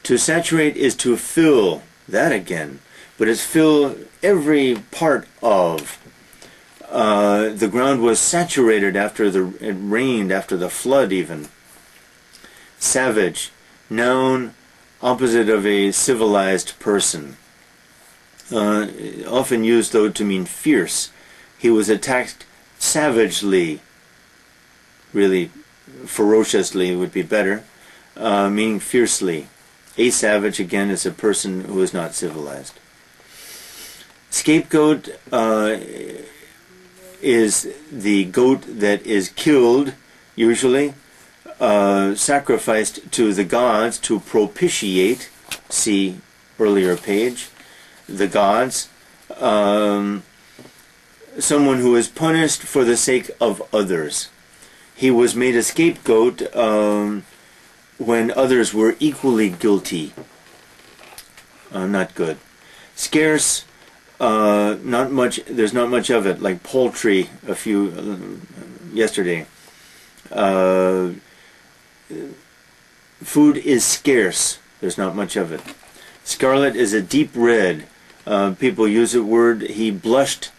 To saturate is to fill, that again, but it's fill every part of. The ground was saturated after it rained, after the flood even. Savage, noun, opposite of a civilized person. Often used, though, to mean fierce. He was attacked savagely. Really, ferociously would be better, meaning fiercely. A savage, again, is a person who is not civilized. Scapegoat is the goat that is killed, usually, sacrificed to the gods to propitiate, see earlier page, the gods, someone who is punished for the sake of others. He was made a scapegoat when others were equally guilty. Not good. Scarce, not much. There's not much of it. Like poultry, yesterday. Food is scarce. There's not much of it. Scarlet is a deep red. People use the word. He blushed.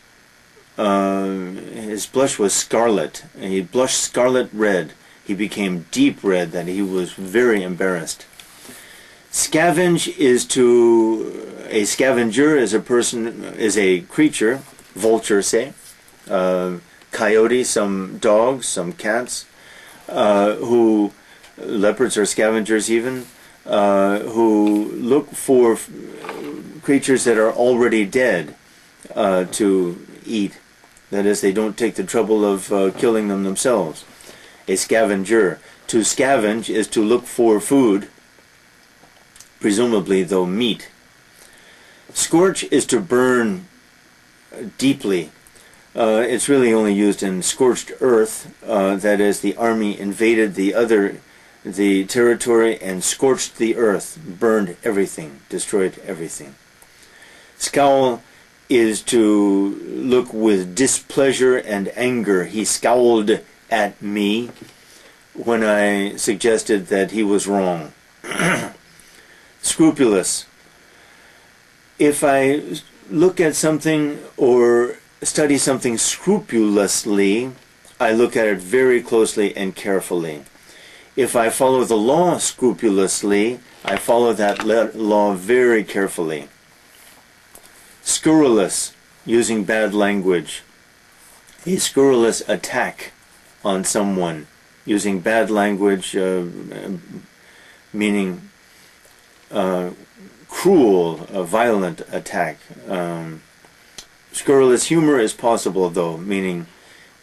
His blush was scarlet. He blushed scarlet red. He became deep red, that he was very embarrassed. Scavenge is a scavenger is a person, is a creature, vulture say, coyote, some dogs, some cats, leopards are scavengers even, who look for creatures that are already dead to eat. That is, they don't take the trouble of killing them themselves. A scavenger. To scavenge is to look for food, presumably, though, meat. Scorch is to burn deeply. It's really only used in scorched earth. That is, the army invaded the territory and scorched the earth, burned everything, destroyed everything. Scowl is to look with displeasure and anger. He scowled at me when I suggested that he was wrong. Scrupulous. If I look at something or study something scrupulously, I look at it very closely and carefully. If I follow the law scrupulously, I follow that law very carefully. Scurrilous, using bad language. A scurrilous attack on someone, using bad language, meaning cruel, violent attack. Scurrilous humor is possible, though, meaning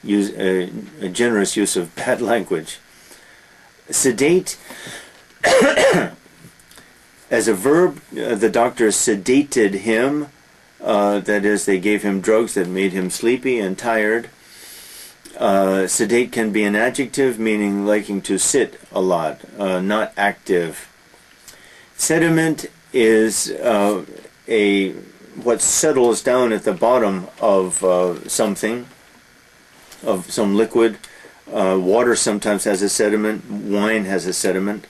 a generous use of bad language. Sedate, as a verb, the doctor sedated him. That is, they gave him drugs that made him sleepy and tired. Sedate can be an adjective, meaning liking to sit a lot, not active. Sediment is what settles down at the bottom of something, of some liquid. Water sometimes has a sediment. Wine has a sediment.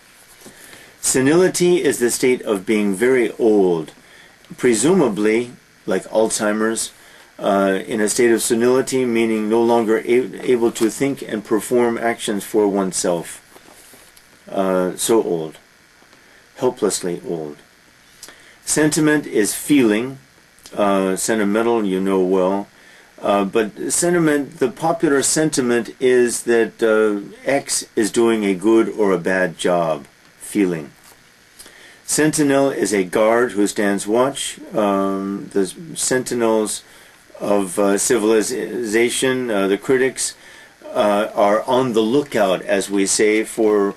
Senility is the state of being very old, presumably, like Alzheimer's, in a state of senility, meaning no longer able to think and perform actions for oneself. So old. Helplessly old. Sentiment is feeling. Sentimental, you know well. But sentiment, the popular sentiment is that X is doing a good or a bad job. Feeling. Sentinel is a guard who stands watch. The sentinels of civilization, the critics, are on the lookout, as we say, for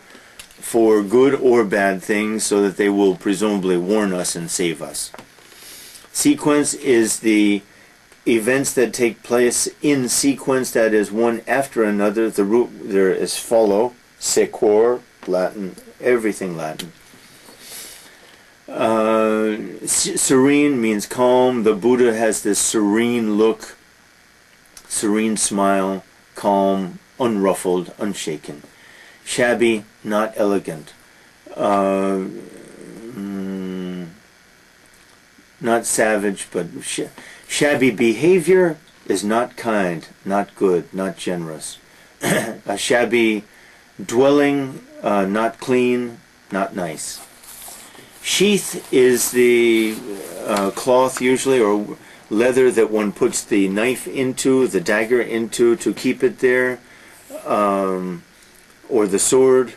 good or bad things, so that they will presumably warn us and save us. Sequence is the events that take place in sequence, that is, one after another. The root there is follow, sequor, Latin, everything Latin. Serene means calm. The Buddha has this serene look, serene smile, calm, unruffled, unshaken. Shabby, not elegant. not savage, but shabby behavior is not kind, not good, not generous. A shabby dwelling, not clean, not nice. Sheath is the cloth usually, or leather that one puts the knife into, the dagger into, to keep it there, or the sword.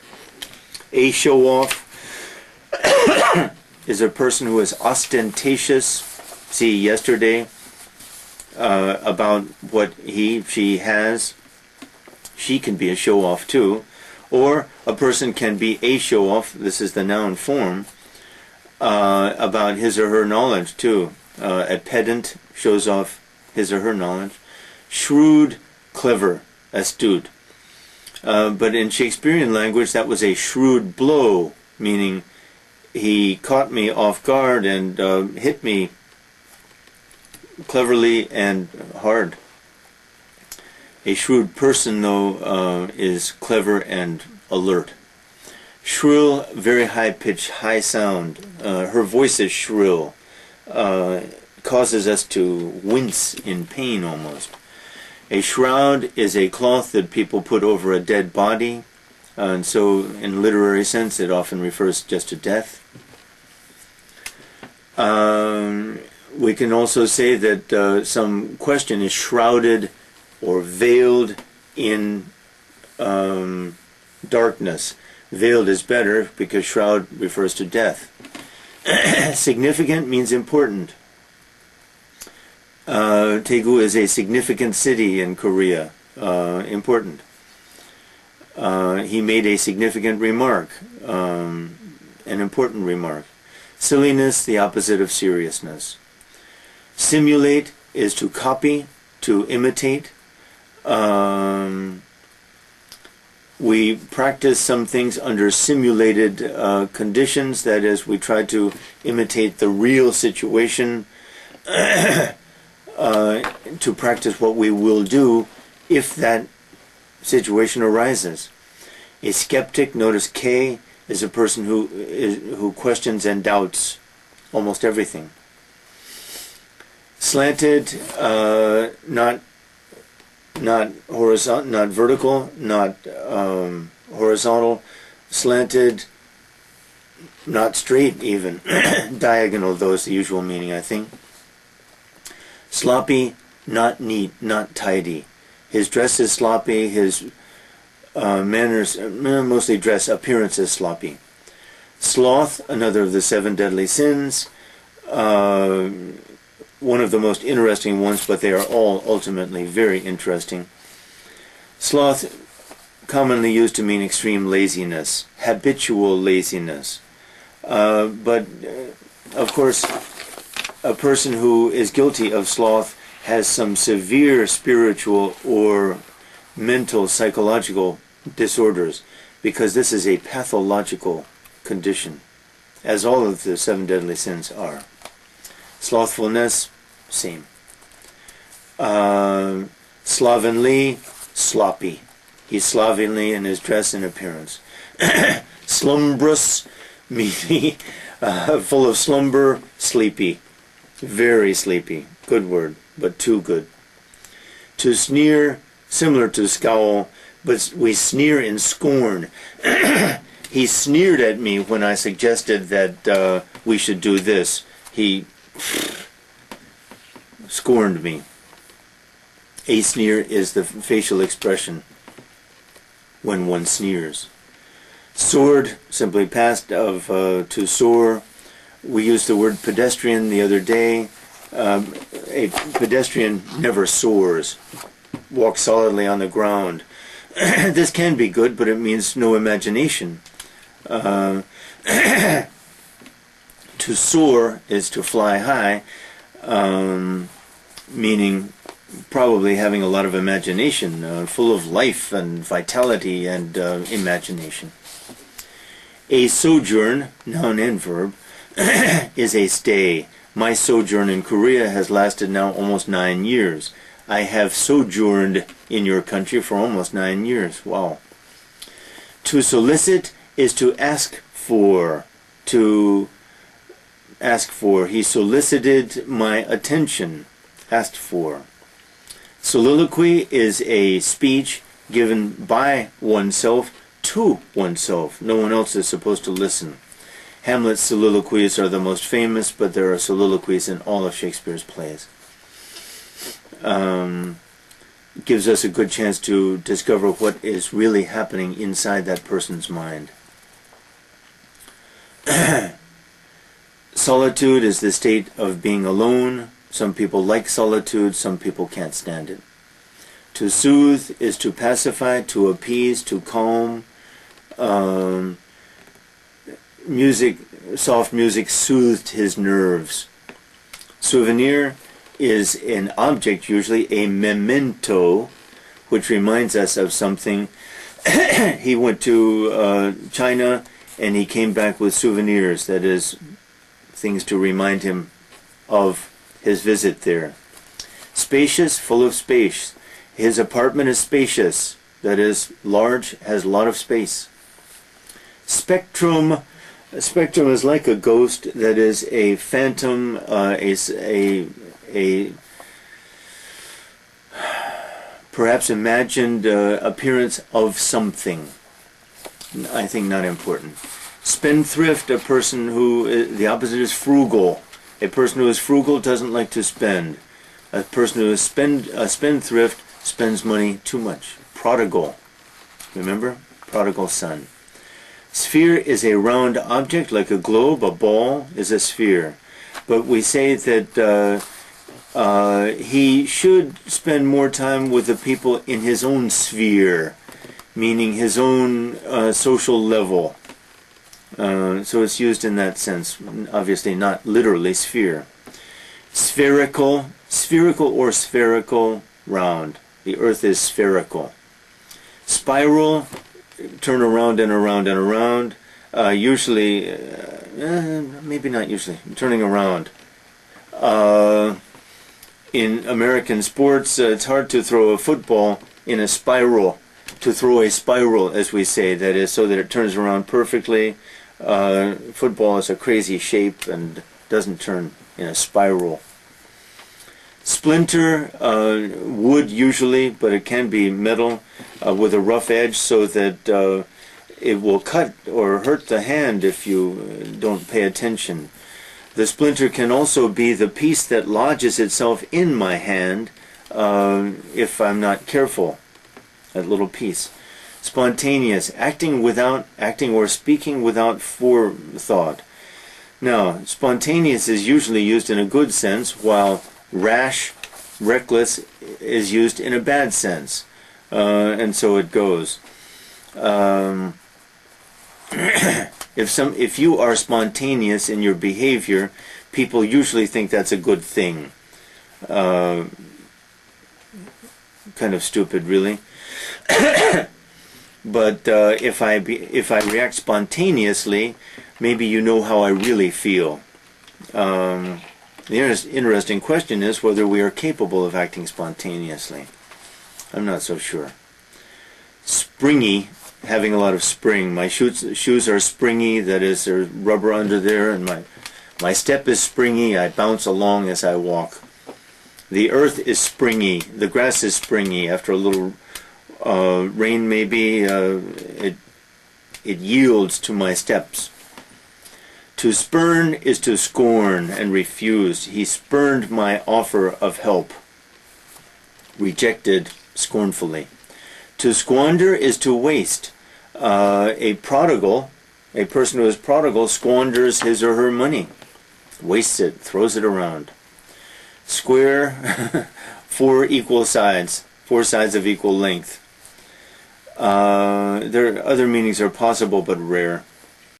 A show-off is a person who is ostentatious. See yesterday about what she has. She can be a show-off too. Or a person can be a show-off, this is the noun form, about his or her knowledge too. A pedant shows off his or her knowledge. Shrewd, clever, astute. But in Shakespearean language, that was a shrewd blow, meaning he caught me off guard and hit me cleverly and hard. A shrewd person, though, is clever and alert. Shrill, very high-pitched, high sound. Her voice is shrill. Causes us to wince in pain almost. A shroud is a cloth that people put over a dead body, and so in literary sense it often refers just to death. We can also say that some question is shrouded or veiled in darkness. Veiled is better because shroud refers to death. Significant means important. Daegu is a significant city in Korea. Important. He made a significant remark, an important remark. Silliness, the opposite of seriousness. Simulate is to copy, to imitate. We practice some things under simulated conditions, that is, we try to imitate the real situation to practice what we will do if that situation arises. A skeptic, notice K, is a person who questions and doubts almost everything. Slanted, not horizontal, not vertical, not horizontal. Slanted, not straight even. Diagonal, though, is the usual meaning, I think. Sloppy, not neat, not tidy. His dress is sloppy, his manners, mostly dress, appearance is sloppy. Sloth, another of the 7 deadly sins. One of the most interesting ones, but they are all ultimately very interesting. Sloth, commonly used to mean extreme laziness, habitual laziness. But, of course, a person who is guilty of sloth has some severe spiritual or mental, psychological disorders, because this is a pathological condition, as all of the 7 deadly sins are. Slothfulness, same. Slovenly, sloppy. He's slovenly in his dress and appearance. Slumbrous, meaning full of slumber, sleepy. Very sleepy. Good word, but too good. To sneer, similar to scowl, but we sneer in scorn. He sneered at me when I suggested that we should do this. He scorned me. A sneer is the facial expression when one sneers. Sword, simply past of to soar. We used the word pedestrian the other day. A pedestrian never soars, walks solidly on the ground. This can be good, but it means no imagination. To soar is to fly high, meaning probably having a lot of imagination, full of life and vitality and imagination. A sojourn, noun and verb, is a stay. My sojourn in Korea has lasted now almost 9 years. I have sojourned in your country for almost 9 years. Wow. To solicit is to ask for, to ask for. He solicited my attention. Asked for. Soliloquy is a speech given by oneself to oneself. No one else is supposed to listen. Hamlet's soliloquies are the most famous, but there are soliloquies in all of Shakespeare's plays. Gives us a good chance to discover what is really happening inside that person's mind. Solitude is the state of being alone. Some people like solitude, some people can't stand it. To soothe is to pacify, to appease, to calm. Soft music soothed his nerves. Souvenir is an object, usually a memento, which reminds us of something. He went to China and he came back with souvenirs, that is, things to remind him of his visit there. Spacious, full of space. His apartment is spacious, that is, large, has a lot of space. Spectrum. A spectrum is like a ghost, that is a phantom, a perhaps imagined appearance of something. I think not important. Spendthrift, a person who, the opposite is frugal. A person who is frugal doesn't like to spend. A person who is a spendthrift spends money too much. Prodigal. Remember? Prodigal son. Sphere is a round object like a globe. A ball is a sphere. But we say that he should spend more time with the people in his own sphere, meaning his own social level. So it's used in that sense, obviously not literally sphere. Spherical or spherical, round. The earth is spherical. Spiral, turn around and around and around. Usually, maybe not usually, turning around. In American sports, it's hard to throw a football in a spiral. To throw a spiral, as we say, that is, so that it turns around perfectly. Football is a crazy shape and doesn't turn in a spiral. Splinter, wood usually, but it can be metal with a rough edge so that it will cut or hurt the hand if you don't pay attention. The splinter can also be the piece that lodges itself in my hand if I'm not careful. That little piece. Spontaneous, acting or speaking without forethought. Now, spontaneous is usually used in a good sense, while rash, reckless is used in a bad sense. And so it goes. If you are spontaneous in your behavior, people usually think that's a good thing. Kind of stupid, really. But if I react spontaneously, maybe you know how I really feel. The interesting question is whether we are capable of acting spontaneously. I'm not so sure. Springy, having a lot of spring. My shoes are springy, that is, there's rubber under there, and my step is springy. I bounce along as I walk. The earth is springy. The grass is springy. After a little rain, maybe, it yields to my steps. To spurn is to scorn and refuse. He spurned my offer of help. Rejected scornfully. To squander is to waste. A prodigal, a person who is prodigal, squanders his or her money. Wastes it, throws it around. Square, four equal sides, four sides of equal length. Other meanings are possible but rare.